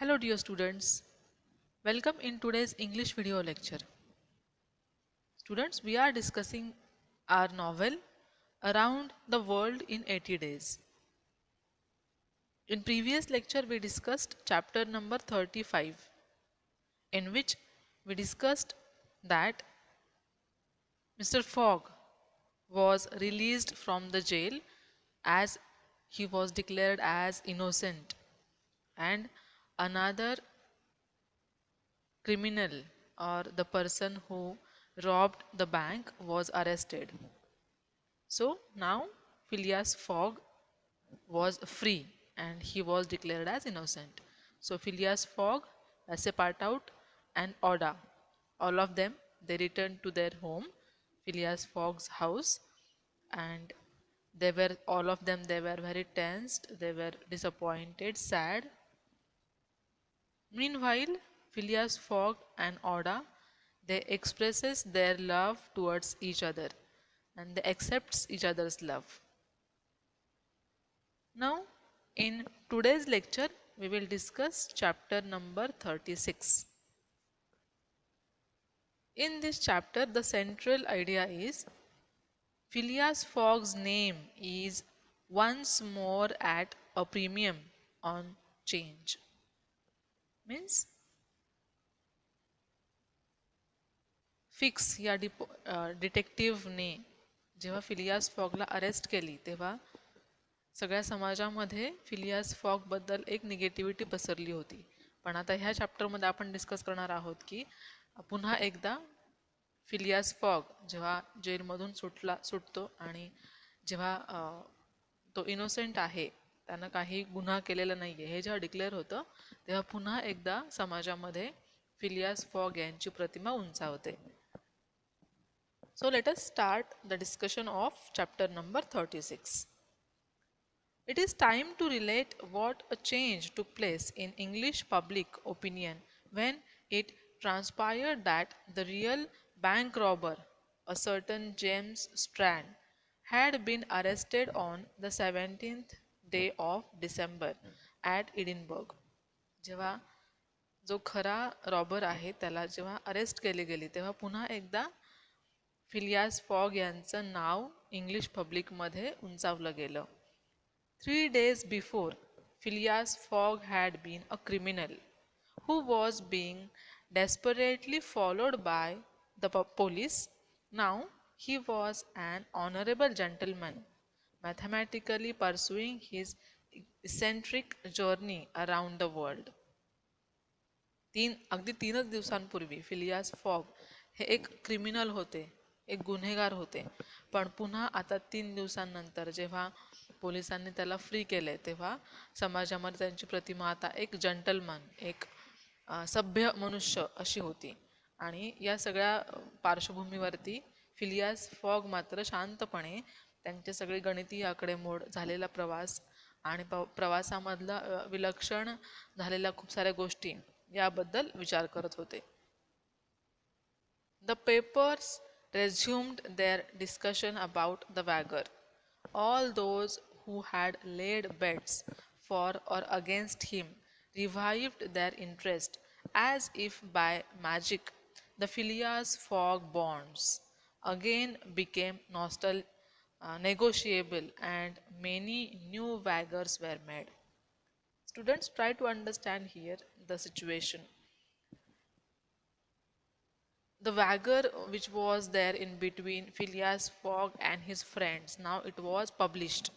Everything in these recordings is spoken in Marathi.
Hello dear students, welcome in today's English video lecture. Students, we are discussing our novel Around the World in 80 Days. In previous lecture we discussed chapter number 35, in which we discussed that Mr. Fogg was released from the jail as he was declared as innocent, and another criminal or the person who robbed the bank was arrested. So now Phileas Fogg was free and he was declared as innocent. So Phileas Fogg, Passepartout, and Oda, all of them, they returned to their home, Phileas Fogg's house, and they were all of them, they were very tensed, they were disappointed, sad. Meanwhile, Phileas Fogg and Oda, they expresses their love towards each other and they accepts each other's love. Now, in today's lecture, we will discuss chapter number 36. In this chapter, the central idea is Phileas Fogg's name is once more at a premium on change. Means fix या डिटेक्टिव्हने जेव्हा फिलियास फॉगला अरेस्ट केली तेव्हा सगळ्या समाजामध्ये फिलियास फॉगबद्दल एक निगेटिव्हिटी पसरली होती. पण आता ह्या चॅप्टरमध्ये आपण डिस्कस करणार आहोत की पुन्हा एकदा फिलियास फॉग जेव्हा जेलमधून सुटतो आणि जेव्हा तो इनोसेंट आहे, त्यानं काही गुन्हा केलेला नाही आहे हे जेव्हा डिक्लेअर होतं तेव्हा पुन्हा एकदा समाजामध्ये फिलियास फॉग यांची प्रतिमा उंचावते. So let us start the discussion of chapter number 36. It is time to relate what a change took place in English public opinion when it transpired that the real bank robber, a certain James Strand, had been arrested on the 17th day of December at Edinburgh. जेव्हा जो खरा रॉबर आहे त्याला जेव्हा अरेस्ट केले गेले तेव्हा पुन्हा एकदा फिलियास फॉग यांचं नाव इंग्लिश पब्लिकमध्ये उंचावलं गेलं. 3 days before, Phileas Fogg had been a criminal who was being desperately followed by the police. Now he was an honorable gentleman, mathematically pursuing his eccentric journey around the world. अगदी 3च दिवसांपूर्वी फिलियास फॉग हे एक क्रिमिनल होते, एक गुन्हेगार होते, पण पुन्हा आता 3 दिवसांनंतर जेव्हा पोलिसांनी त्याला फ्री केले तेव्हा समाजामध्ये त्यांची प्रतिमा आता एक जंटलमन, एक सभ्य मनुष्य अशी होती. आणि या सगळ्या पार्श्वभूमीवरती फिलियास फॉग मात्र शांतपणे त्यांचे सगळे गणितीय आकडेमोड, झालेला प्रवास आणि प्रवासामधला विलक्षण झालेल्या खूप साऱ्या गोष्टी याबद्दल विचार करत होते. The papers resumed their discussion about the Vagger. All those who had laid bets for or against him revived their interest as if by magic. The Phileas Fogg bonds again became negotiable and many new Vaggers were made. Students, try to understand here the situation. The Vagger which was there in between Phileas Fogg and his friends, now it was published.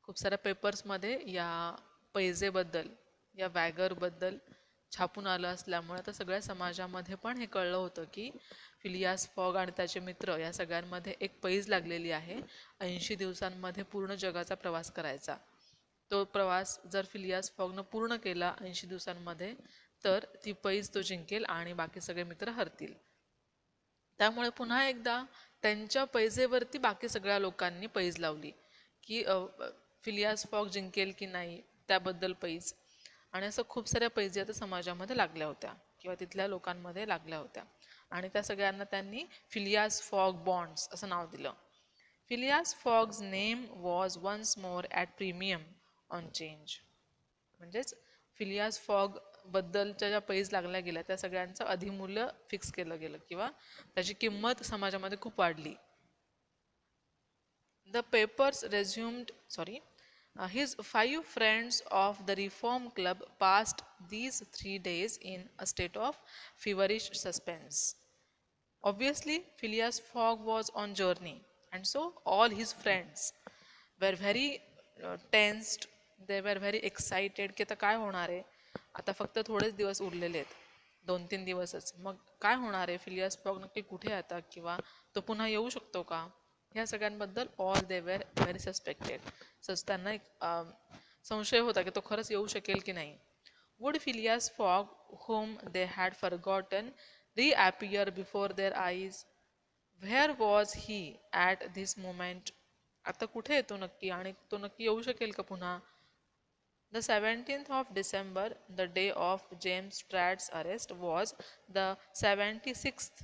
खूप साऱ्या पेपर्समध्ये या पैजेबद्दल, या वॅगरबद्दल छापून आलं असल्यामुळे आता सगळ्या समाजामध्ये पण हे कळलं होतं की फिलियास फॉग आणि त्याचे मित्र या सगळ्यांमध्ये एक पैज लागलेली आहे. 80 दिवसांमध्ये पूर्ण जगाचा प्रवास करायचा. तो प्रवास जर फिलियास फॉगनं पूर्ण केला 80 दिवसांमध्ये तर ती पैज तो जिंकेल आणि बाकी सगळे मित्र हरतील. त्यामुळे पुन्हा एकदा त्यांच्या पैजेवरती बाकी सगळ्या लोकांनी पैज लावली की फिलियास फॉग जिंकेल की नाही त्याबद्दल पैज. आणि असं खूप साऱ्या पैजी आता समाजामध्ये लागल्या होत्या किंवा तिथल्या लोकांमध्ये लागल्या होत्या आणि त्या सगळ्यांना त्यांनी फिलियास फॉग बॉन्ड्स असं नाव दिलं. Phileas Fogg's name was once more at premium on change. म्हणजेच फिलियास फॉग बद्दलच्या ज्या पैज लागल्या गेल्या त्या सगळ्यांचं अधिमूल्य फिक्स केलं गेलं किंवा त्याची किंमत समाजामध्ये खूप वाढली. The papers resumed, his 5 friends of the Reform Club passed these 3 days in a state of feverish suspense. Obviously, Phileas Fogg was on journey, and so all his friends were very tensed. They were very excited की आता काय होणार आहे. आता फक्त थोडेच दिवस उरलेले आहेत, 2-3 दिवसच. मग काय होणार आहे, फिलियस फॉग नक्की कुठे आहे आता, किंवा तो पुन्हा येऊ शकतो का, ह्या सगळ्यांबद्दल all they were very suspected. त्यांना एक संशय होता की तो खरंच येऊ शकेल की नाही. Would Phileas Fogg, whom they had forgotten, reappear before their eyes? Where was he at this moment? आता कुठे येतो नक्की आणि तो नक्की येऊ शकेल का पुन्हा. The 17th of December, the day of James Stratt's arrest, was the 76th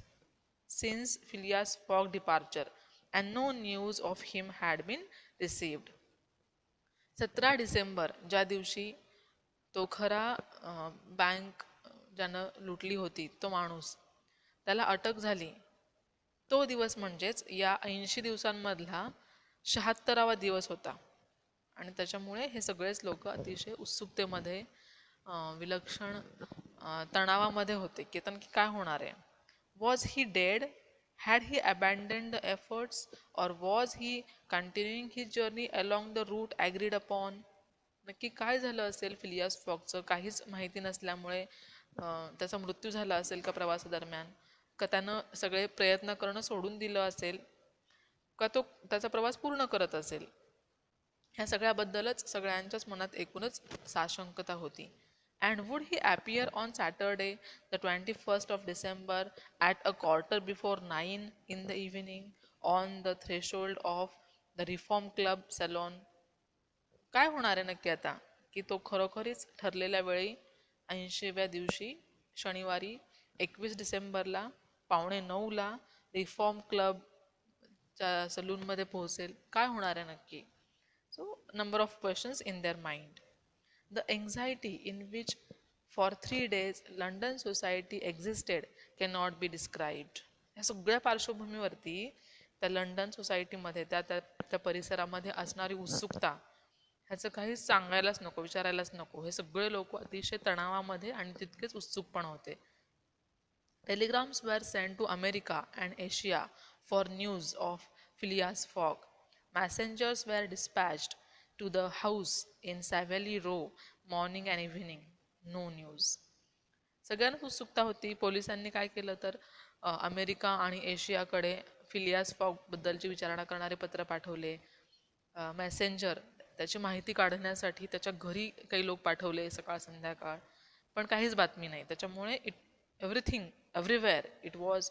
since Phileas Fogg's departure, and no news of him had been received. 17 December, ज्या दिवशी तो खरा बँक ज्यानं लुटली होती तो माणूस, त्याला अटक झाली, तो दिवस म्हणजेच या 80 दिवसांमधला 76वा दिवस होता. आणि त्याच्यामुळे हे सगळेच लोक अतिशय उत्सुकतेमध्ये, विलक्षण तणावामध्ये होते की आता काय होणार आहे. Was he dead? Had he abandoned the efforts or was he continuing his journey along the route agreed upon? नक्की काय झालं असेल फिलियास फॉगचं, काहीच माहिती नसल्यामुळे त्याचा मृत्यू झाला असेल का प्रवासादरम्यान, का त्यानं सगळे प्रयत्न करणं सोडून दिलं असेल, का तो त्याचा प्रवास पूर्ण करत असेल. ह्या सगळ्याबद्दलच सगळ्यांच्याच मनात एकूणच साशंकता होती. And would he appear on Saturday the 21st of December at a quarter before 9 in the evening on the threshold of the Reform Club salon? काय होणार आहे नक्की आता, की तो खरोखरीच ठरलेल्या वेळी 80व्या दिवशी शनिवारी 21 डिसेंबरला 8:45ला रिफॉर्म क्लबच्या सलूनमध्ये पोहोचेल. काय होणार आहे नक्की. So, number of questions in their mind. The anxiety in which for 3 days London society existed cannot be described. या सगळ्या पार्श्वभूमीवरती त्या लंडन सोसायटीमध्ये त्या परिसरामध्ये असणारी उत्सुकता, ह्याचं काहीच सांगायलाच नको, विचारायलाच नको. हे सगळे लोक अतिशय तणावामध्ये आणि तितकेच उत्सुक पण होते. Telegrams were sent to America and Asia for news of Phileas Fogg. Messengers were dispatched to the house in Savile Row morning and evening. No news. सगळ्यांनाच उत्सुकता होती. पोलिसांनी काय केलं तर अमेरिका आणि एशियाकडे फिलियास फॉग बद्दलची विचारणा करणारे पत्र पाठवले. मेसेंजर त्याची माहिती काढण्यासाठी त्याच्या घरी काही लोक पाठवले सकाळ संध्याकाळ, पण काहीच बातमी नाही. त्याच्यामुळे everything everywhere it was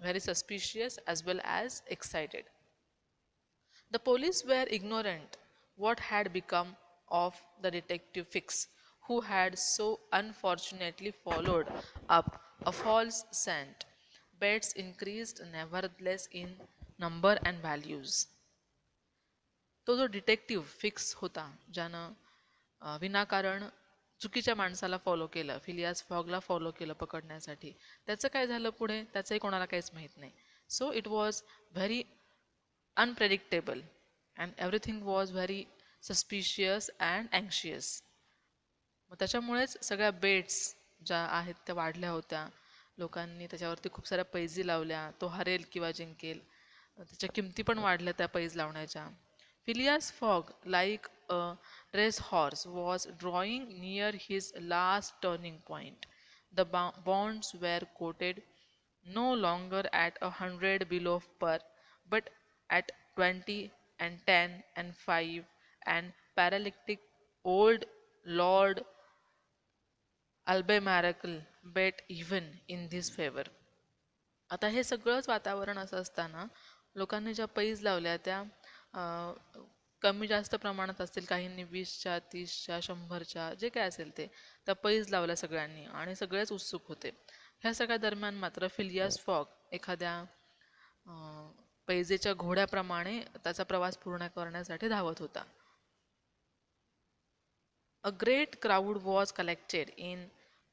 very suspicious as well as excited. The police were ignorant what had become of the detective Fix, who had so unfortunately followed up a false scent. Bets increased nevertheless in number and values. तो जो डिटेक्टिव्ह फिक्स होता, ज्यानं विनाकारण चुकीच्या माणसाला फॉलो केलं, फिलियास फॉगला फॉलो केलं पकडण्यासाठी, त्याचं काय झालं पुढे त्याचंही कोणाला काहीच माहीत नाही. So it was very unpredictable and everything was very suspicious and अँशियस. मग त्याच्यामुळेच सगळ्या बेट्स ज्या आहेत त्या वाढल्या होत्या. लोकांनी त्याच्यावरती खूप साऱ्या पैजी लावल्या, तो हरेल किंवा जिंकेल. त्याच्या किमती पण वाढल्या त्या पैज लावण्याच्या. Phileas Fogg, like a racehorse, was drawing near his last turning point. The bonds were quoted no longer at 100 below par, but at 20 and 10 and 5, and paralytic old Lord Albemarle bet even in this favor. आता हे सगळंच वातावरण असं असताना लोकांनी ज्या पैज लावल्या त्या कमी जास्त प्रमाणात असतील, काहींनी 20च्या 30च्या 100च्या जे काय असेल ते त्या पैज लावल्या सगळ्यांनी, आणि सगळेच उत्सुक होते. ह्या सगळ्या दरम्यान मात्र फिलियास फॉग एखाद्या पैजेच्या घोड्याप्रमाणे त्याचा प्रवास पूर्ण करण्यासाठी धावत होता. A great crowd was collected in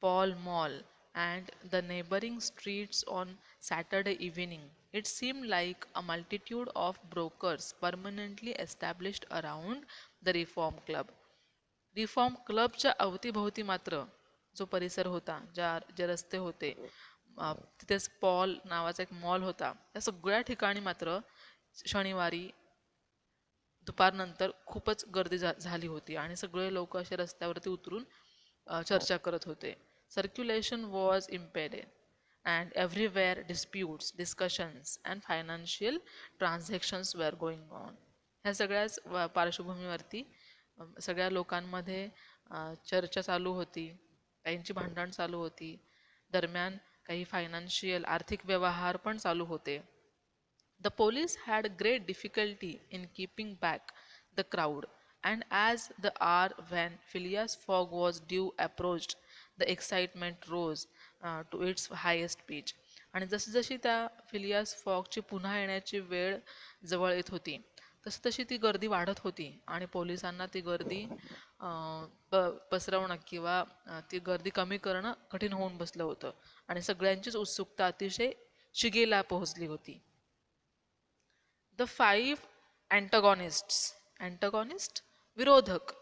Pall Mall and the neighboring streets on Saturday evening. It seemed like a multitude of brokers permanently established around the Reform Club. Reform क्लबच्या अवतीभोवती मात्र जो परिसर होता, जे रस्ते होते, तिथेच पॉल नावाचा एक मॉल होता, त्या सगळ्या ठिकाणी मात्र शनिवारी दुपारनंतर खूपच गर्दी झाली होती आणि सगळे लोक असे रस्त्यावरती उतरून चर्चा करत होते. Circulation was impeded and everywhere disputes, discussions and financial transactions were going on. ह्या सगळ्याच पार्श्वभूमीवरती सगळ्या लोकांमध्ये चर्चा चालू होती, काहींची भांडण चालू होती, दरम्यान काही फायनान्शियल आर्थिक व्यवहार पण चालू होते. The police had great difficulty in keeping back the crowd, and as the hour when Phileas Fogg was due approached, the excitement rose to its highest pitch. आणि जशी त्या फिलियास फॉगची पुन्हा येण्याची वेळ जवळ येत होती, तशी ती गर्दी वाढत होती आणि पोलिसांना ती गर्दी पसरवणं किंवा ती गर्दी कमी करणं कठीण होऊन बसलं होतं आणि सगळ्यांचीच उत्सुकता अतिशय शिगेला पोहोचली होती. The five अँटगॉनिस्ट्स. अँटगॉनिस्ट विरोधक.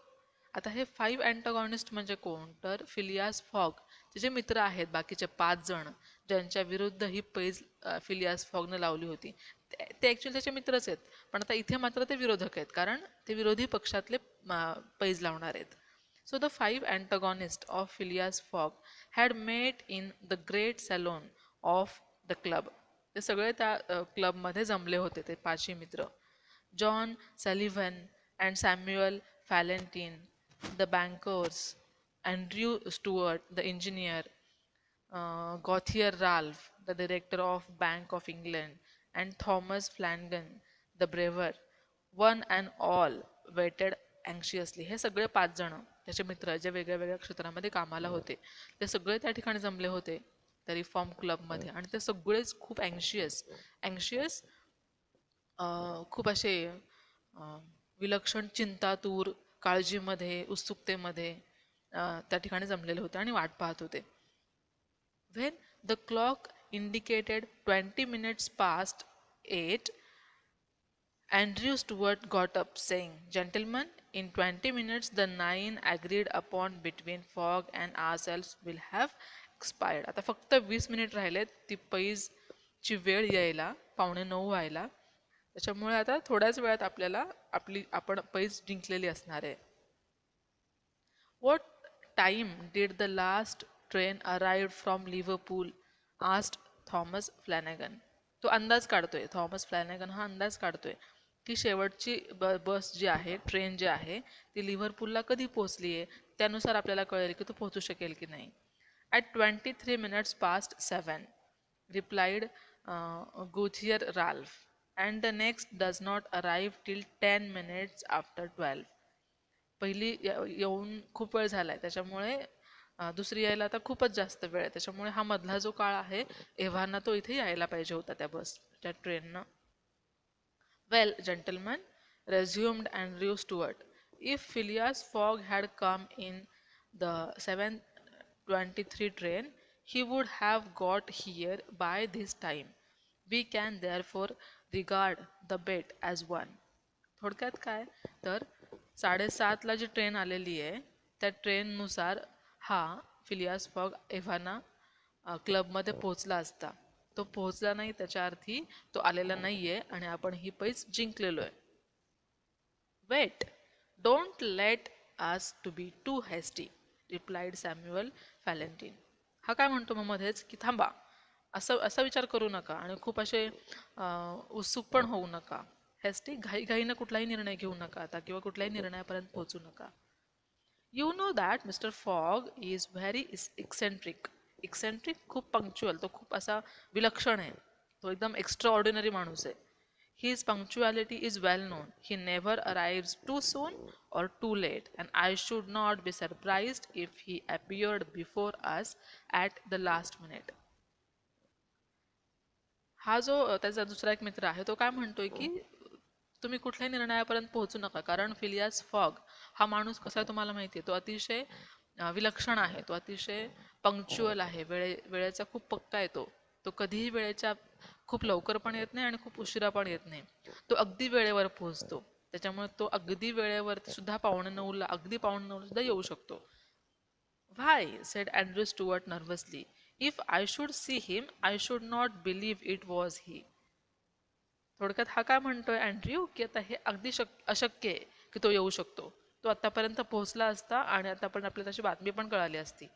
आता हे 5 अँटगॉनिस्ट म्हणजे कोण? तर फिलियास फॉग जे मित्र आहेत, बाकीचे 5 जण ज्यांच्या विरुद्ध ही पैज फिलियास फॉगने लावली होती, ते ॲक्च्युली त्याचे मित्रच आहेत, पण आता इथे मात्र ते विरोधक आहेत, कारण ते विरोधी पक्षातले पैज लावणार आहेत. So the 5 antagonist of Phileas Fogg had met in the great saloon of the club. ते सगळे त्या क्लबमध्ये जमले होते, ते 5ही मित्र. John Sullivan and Samuel Fallentin, the bankers, Andrew Stewart, the engineer, Gauthier Ralph, the director of Bank of England, and Thomas Flanagan, the braver, one and all waited anxiously. हे सगळे 5 जण त्याचे मित्र जे वेगळ्या वेगळ्या क्षेत्रामध्ये कामाला होते, ते सगळे त्या ठिकाणी जमले होते त्या रिफॉर्म क्लबमध्ये, आणि ते सगळेच खूप अँक्शियस खूप असे विलक्षण चिंतातूर, काळजीमध्ये, उत्सुकतेमध्ये त्या ठिकाणी जमलेले होते आणि वाट पाहत होते. When the clock indicated 20 minutes past 8, Andrew Stuart got up, saying, "Gentlemen, in 20 minutes the 9 agreed upon between Fogg and ourselves will have expired." आता फक्त 20 मिनिट राहिलेत ती पैजची वेळ यायला, 8:45 व्हायला. त्याच्यामुळे आता थोड्याच वेळात आपण पैज जिंकलेली असणार आहे. What time did the last train arrive from Liverpool? asked Thomas Flanagan. तो अंदाज काढतोय, थॉमस फ्लॅनेगन हा अंदाज काढतोय की शेवटची बस जी आहे, ट्रेन जी आहे, ती लिव्हरपूलला कधी पोहोचली आहे, त्यानुसार आपल्याला कळेल की तो पोहोचू शकेल की नाही. At 23 minutes past 7, replied Gauthier Ralph, and the next does not arrive till 10 minutes after 12. पहिली येऊन खूप वेळ झालाय, त्याच्यामुळे दुसरी यायला आता खूपच जास्त वेळ आहे, त्याच्यामुळे हा मधला जो काळ आहे, एव्हाना तो इथे यायला पाहिजे होता त्या ट्रेननं. Well, gentlemen, resumed Andrew Stuart, if Phileas Fogg had come in the 7:23 train, he would have got here by this time. We can therefore regard the bet as won. थोडक्यात काय तर 7:30ला जी ट्रेन आलेली आहे, त्या ट्रेननुसार हा फिलियास फॉग एव्हाना क्लबमध्ये पोहोचला असता. तो पोहोचला नाही, त्याच्या अर्थी तो आलेला नाहीये आणि आपण ही पैज जिंकलेलो आहे. Wait, don't let us to be too hasty, replied Samuel Fallentin. हा काय म्हणतो मग मध्येच की थांबा, असा विचार करू नका आणि खूप असे उत्सुक पण होऊ नका. हेस्टी, घाईघाईनं कुठलाही निर्णय घेऊ नका आता, किंवा कुठल्याही निर्णयापर्यंत पोहोचू नका. You know that mister Fogg is very eccentric. Eccentric खूप पंक्च्युअल, तो खूप असा विलक्षण आहे, तो एकदम एक्स्ट्रा ऑर्डिनरी माणूस आहे. His punctuality is well known. He never arrives too soon or too late, and I should not be surprised if he appeared before us at the last minute. हा जो त्याचा दुसरा एक मित्र आहे, तो काय म्हणतोय की तुम्ही कुठल्याही निर्णयापर्यंत पोहोचू नका, कारण फिलियास फॉग हा माणूस कसा आहे तुम्हाला माहिती आहे. तो अतिशय विलक्षण आहे, तो अतिशय पंक्च्युअल आहे, वेळेचा खूप पक्का आहे. तो कधीही वेळेच्या खूप लवकर पण येत नाही आणि खूप उशिरा पण येत नाही. तो अगदी वेळेवर पोहोचतो. त्याच्यामुळे तो अगदी वेळेवर सुद्धा अगदी पावणे नऊला सुद्धा येऊ शकतो. "Why?" said Andrew Stuart nervously. "If I should see him, I should not believe it was he." थोडक्यात हा काय म्हणतोय अँड्र्यू, की आता हे अगदी अशक्य आहे की तो येऊ शकतो. तो आतापर्यंत पोहोचला असता आणि आतापर्यंत आपल्याला तशी बातमी पण कळाली असती.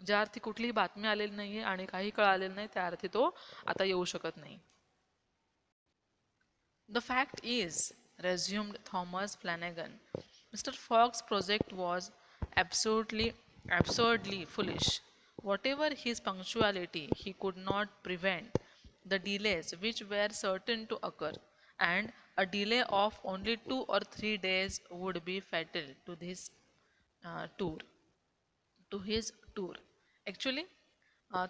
ज्या अर्थी कुठलीही बातमी आलेली नाहीये आणि काही कळालेलं नाही, त्या अर्थी तो आता येऊ शकत नाही. "The fact is," resumed Thomas Flanagan, "Mr. Fogg's project was absurdly foolish. Whatever his punctuality, he could not prevent the delays which were certain to occur, and a delay of only 2 or 3 days would be fatal to tour his tour. Actually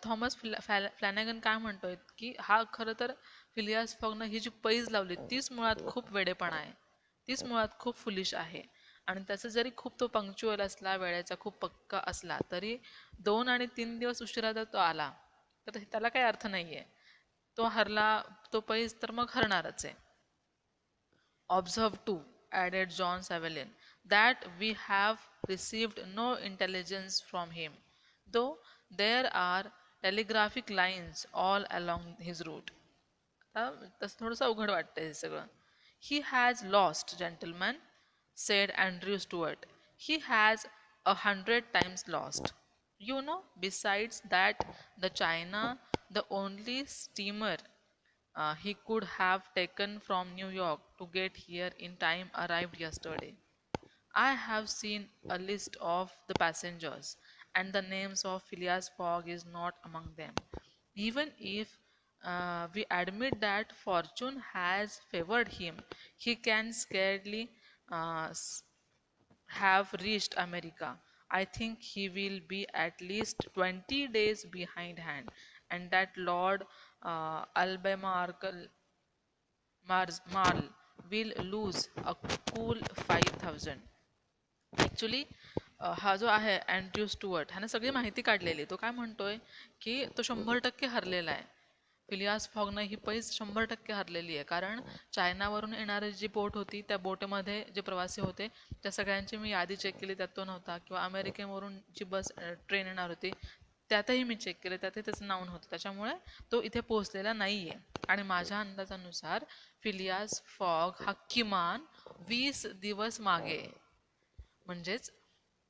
Thomas Flanagan काय म्हणतोय की हा खरं तर फिलियास फॉगनं ही जी पैज लावली तीच मुळात खूप वेडेपणा आहे, तीच मुळात खूप फुलिश आहे. आणि त्याचं जरी खूप तो पंक्च्युअल असला, वेळेचा खूप पक्का असला, तरी 2 आणि 3 दिवस उशिरा जर तो आला तर त्याला काही अर्थ नाही आहे. तो हरला, तो पैज तर मग हरणारच आहे. "Observe too," added John Savelin, "that we have received no intelligence from him, though there are telegraphic lines all along his route." आता तसं थोडंसं अवघड वाटतं हे सगळं. "He has lost, gentlemen," said Andrew Stuart. "He has 100 times lost. You know, besides that, the China, the only steamer he could have taken from New York to get here in time, arrived yesterday. I have seen a list of the passengers, and the names of Phileas Fogg is not among them. Even if we admit that fortune has favored him, he can scarcely uh, s- have reached America. I think he will be at least 20 days behindhand, and that Lord Albemarle Marl will lose a cool 5,000. Actually हा जो आहे अँड्र्यू स्टुअर्ट ह्याने सगळी माहिती काढलेली. तो काय म्हणतोय की तो 100% हरलेला आहे. फिलियास फॉगनं ही पैज 100% हरलेली आहे, कारण चायनावरून येणारी जी बोट होती त्या बोटमध्ये जे प्रवासी होते त्या सगळ्यांची मी यादी चेक केली, त्यात तो नव्हता. किंवा अमेरिकेवरून जी ट्रेन येणार होती त्यातही मी चेक केलं, त्यातही त्याचं नाव नव्हतं. त्याच्यामुळे तो इथे पोहोचलेला नाही आहे. आणि माझ्या अंदाजानुसार फिलियास फॉग हा किमान 20 दिवस मागे आहे. म्हणजेच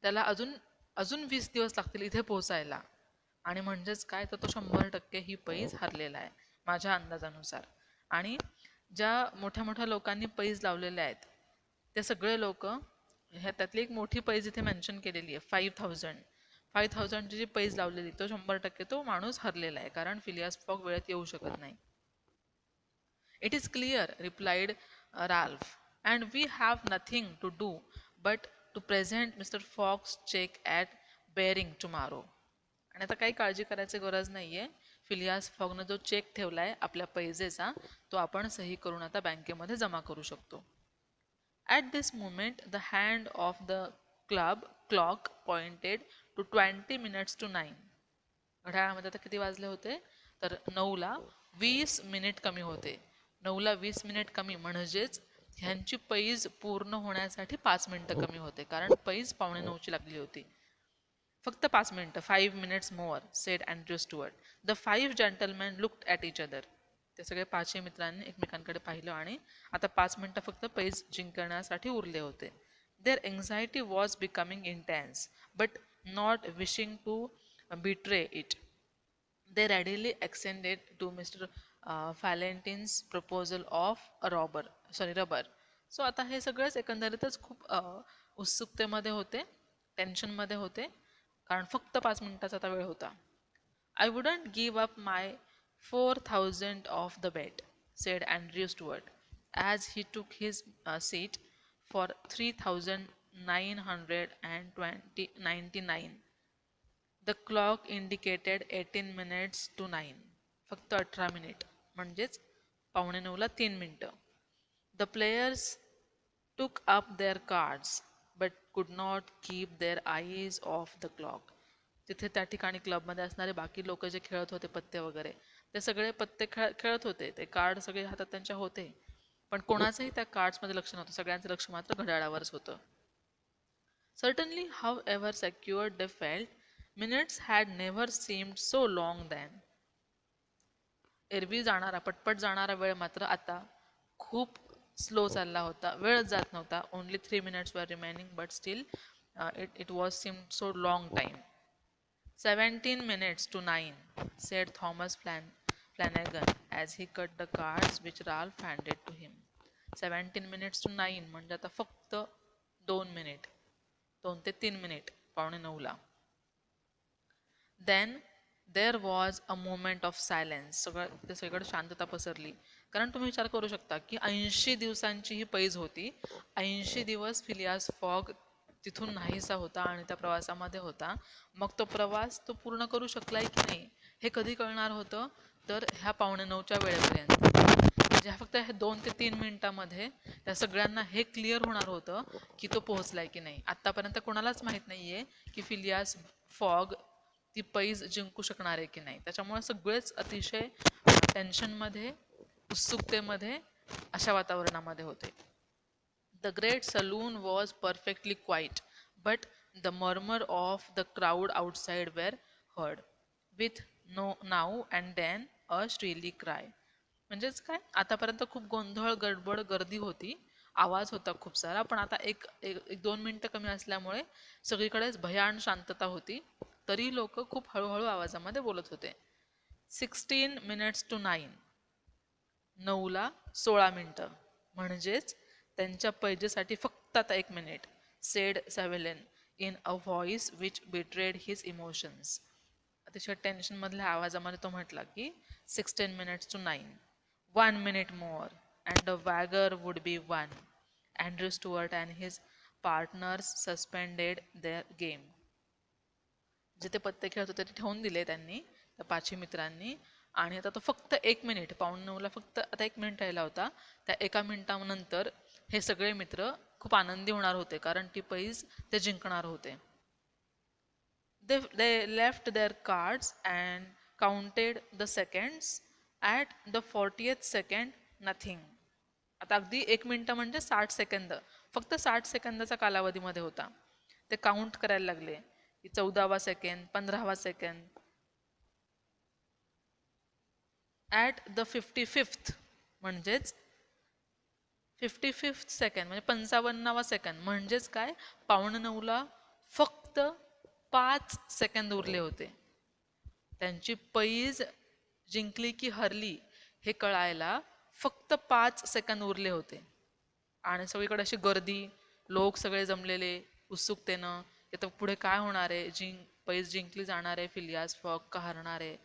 त्याला अजून अजून 20 दिवस लागतील इथे पोहोचायला. आणि म्हणजेच काय, तर तो 100% ही पैज हरलेला आहे माझ्या अंदाजानुसार. आणि ज्या मोठ्या मोठ्या लोकांनी पैज लावलेल्या आहेत ते सगळे लोक, ह्या त्यातली एक मोठी पैज इथे मेन्शन केलेली आहे 5,000ची जी पैज लावलेली, तो 100% तो माणूस हरलेला आहे, कारण फिलियास फॉग वेळेत येऊ शकत नाही. "It is clear," replied Ralph, "and we have nothing to do but to present Mr. Fogg's check at Bering tomorrow." आणि आता काही काळजी करायची गरज नाहीये. फिलियास फॉगनं जो चेक ठेवलाय आपल्या पैजेचा, तो आपण सही करून आता बँकेमध्ये जमा करू शकतो. At this moment, the hand of the club clock pointed to 20 minutes to 9. घड्याळामध्ये आता किती वाजले होते, तर 9ला 20 मिनिट कमी होते. 9ला 20 मिनिट कमी म्हणजेच ह्यांची पैज पूर्ण होण्यासाठी 5 मिनिटं कमी होते, कारण पैज 8:45ची लागली होती. फक्त 5 मिनिटं, 5 minutes more, said Andrew Stuart. The 5 gentlemen looked at each other. ते सगळे पाचही मित्रांनी एकमेकांकडे पाहिलं आणि आता 5 मिनिटं फक्त पैज जिंकण्यासाठी उरले होते. Their anxiety was becoming intense, but not wishing to betray it, they readily acceded to Mr. Valentin's proposal of a rubber. So आता हे सगळेच एकंदरीतच खूप उत्सुकतेमध्ये होते, टेन्शनमध्ये होते, कारण फक्त 5 मिनिटाचा आता वेळ होता. "I wouldn't give up my 4,000 of the bet," said Andrew Stuart, as he took his seat for 3,999. The clock indicated 18 minutes to 9. फक्त 18 मिनिट, म्हणजेच 8:45ला 3 मिनिटं. The players took up their cards but could not keep their eyes off the clock. तिथे त्या ठिकाणी क्लबमध्ये असणारे बाकी लोक जे खेळत होते पत्ते वगैरे ते सगळे पत्ते खेळत होते. ते कार्ड सगळे हातात त्यांच्या होते, पण कोणाचंही त्या कार्ड्समध्ये लक्ष नव्हतं. सगळ्यांचं लक्ष मात्र घड्याळावरच होतं. Certainly, however secured they felt, minutes had never seemed so long then. एरवी जाणारा पटपट जाणारा वेळ मात्र आता खूप स्लो चालला होता. वेळच जात नव्हता. ओनली 3 minutes वर remaining but still it was seem so long time. 17 minutes to 9, said Thomas Flanagan as he cut the cards which Ralph handed to him. 17 minutes to 9 म्हणजे आता फक्त 2 मिनिट, 2 ते 3 minute, 8:45ला. Then there was a moment of silence. सगळीकडे शांतता पसरली. कारण तुम्ही विचार करू शकता की 80 दिवसांची ही पैज होती. 80 दिवस फिलियास फॉग तिथून नाहीसा होता आणि त्या प्रवासामध्ये होता. मग तो प्रवास तो पूर्ण करू शकलाय की नाही हे कधी कळणार होतं, तर ह्या 8:45च्या वेळेपर्यंत. म्हणजे फक्त ह्या 2 ते 3 मिनिटामध्ये त्या सगळ्यांना हे क्लिअर होणार होतं की तो पोहोचलाय की नाही. आतापर्यंत कोणालाच माहित नाहीये की फिलियास फॉग ती पैज जिंकू शकणार आहे की नाही. त्याच्यामुळे सगळेच अतिशय टेन्शनमध्ये, उत्सुकतेमध्ये अशा वातावरणामध्ये होते. The great saloon was perfectly quiet, but the murmur of the crowd outside were heard, with no now and then a shrilly cry. म्हणजेच काय, आतापर्यंत खूप गोंधळ गडबड गर्दी होती, आवाज होता खूप सारा, पण आता एक एक एक 2 मिनिटं कमी असल्यामुळे सगळीकडेच भयान शांतता होती. तरी लोक खूप हळूहळू आवाजामध्ये बोलत होते. 16 minutes to 9, 9:16 म्हणजेच त्यांच्या पैजेसाठी फक्त आता 1 minute, said Sullivan in a voice which betrayed his emotions. अतिशय टेन्शनमधल्या आवाजामध्ये तो म्हटला की 16 minutes to 9, 1 minute more and the wager would be won. Andrew Stuart and his partners suspended their game. जे ते पत्ते खेळत होते ते ठेवून दिले त्यांनी, त्या 5ही मित्रांनी. आणि आता तो फक्त 1 मिनिट, 8:45ला फक्त आता 1 मिनिट राहिला होता. त्या 1 मिनिटानंतर हे सगळे मित्र खूप आनंदी होणार होते, कारण ती पैज ते जिंकणार होते. They left their cards and counted the seconds. At the 40th second, nothing. आता अगदी 1 मिनिट म्हणजे 60 सेकंद, फक्त 60 सेकंदाचा कालावधीमध्ये होता. ते काउंट करायला लागले की 14वा सेकंद, 15वा सेकंद. ॲट द 55th म्हणजेच 55th सेकंड म्हणजे 55वा सेकंद म्हणजेच काय, 8:45ला फक्त 5 सेकंद उरले होते. त्यांची पैज जिंकली की हरली हे कळायला फक्त 5 सेकंद उरले होते. आणि सगळीकडे अशी गर्दी, लोक सगळे जमलेले उत्सुकतेनं, की तर पुढे काय होणार आहे, पैज जिंकली जाणार आहे फिलियास फॉग का हरणार आहे.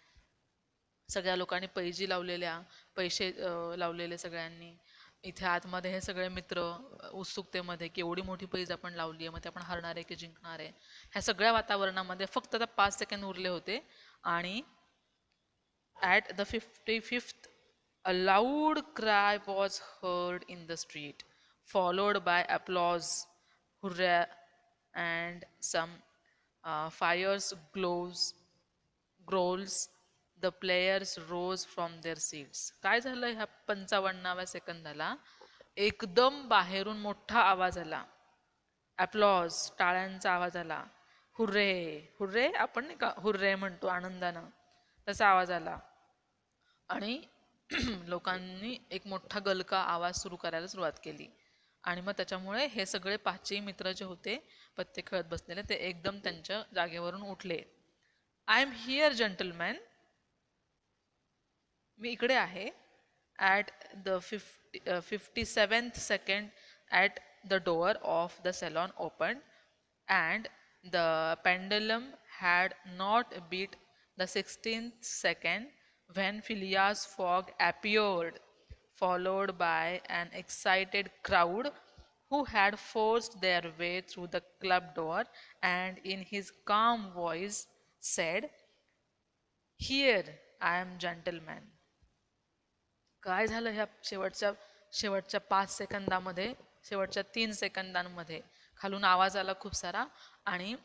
सगळ्या लोकांनी पैजी लावलेल्या, पैसे लावलेले सगळ्यांनी. इथे आतमध्ये हे सगळे मित्र उत्सुकतेमध्ये की एवढी मोठी पैज आपण लावली आहे, मग ते आपण हरणार आहे की जिंकणार आहे, ह्या सगळ्या वातावरणामध्ये फक्त आता 5 सेकंद उरले होते. आणि at the 55th a loud cry was heard in the street, followed by applause, hurrah, and some fires growls. The players rose from their seats. काय झालं ह्या 55व्या सेकंदाला, एकदम बाहेरून मोठा आवाज आला. अप्लॉज, टाळ्यांचा आवाज आला. हुर्रे, हुर्रे आपण नाही का हुर्रे म्हणतो आनंदानं, तसा आवाज आला. आणि लोकांनी एक मोठा गलका आवाज सुरू करायला सुरुवात केली. आणि मग त्याच्यामुळे हे सगळे 5ही मित्र जे होते पत्ते खेळत बसलेले, ते एकदम त्यांच्या जागेवरून उठले. आय एम हिअर जंटलमॅन, मी इकडे आहे. At the 57th second, at the door of the saloon open and the pendulum had not beat the 16th second when Phileas Fogg appeared, followed by an excited crowd who had forced their way through the club door, and in his calm voice said, "Here I am, gentlemen." काय झालं ह्या शेवटच्या शेवटच्या 5 सेकंदामध्ये, शेवटच्या 3 सेकंदांमध्ये खालून आवाज आला खूप सारा आणि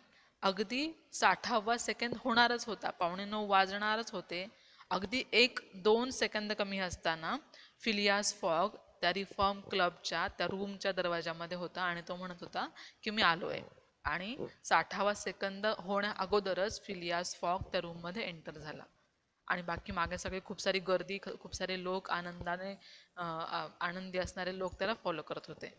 अगदी 60वा सेकंद होणारच होता, 8:45 वाजणारच होते. अगदी 1-2 सेकंद कमी असताना फिलियास फॉग त्या रिफॉर्म क्लबच्या त्या रूमच्या दरवाजामध्ये होता आणि तो म्हणत होता की मी आलोय. आणि 60वा सेकंद होण्या अगोदरच फिलियास फॉग त्या रूममध्ये एंटर झाला आणि बाकी मागे सगळे खूप सारी गर्दी, खूप सारे लोक आनंदाने आनंदी असणारे लोक त्याला फॉलो करत होते.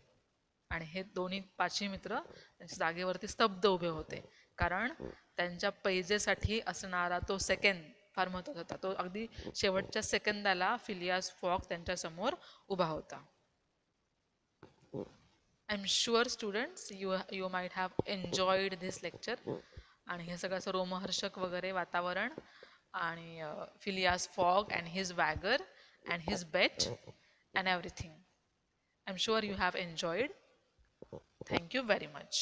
आणि हे दोन्ही 5ही मित्र त्यांच्या जागेवरती स्तब्ध उभे होते, कारण त्यांच्या पैजेसाठी असणारा तो सेकंद फार महत्त्वाचा होता. तो अगदी शेवटच्या सेकंदाला फिलियास फॉग त्यांच्यासमोर उभा होता. I am sure students you might have enjoyed this lecture. आणि हे सगळं असं रोमहर्षक वगैरे वातावरण आणि Phileas Fogg and his wager and his bet and everything. I am sure you have enjoyed. Thank you very much.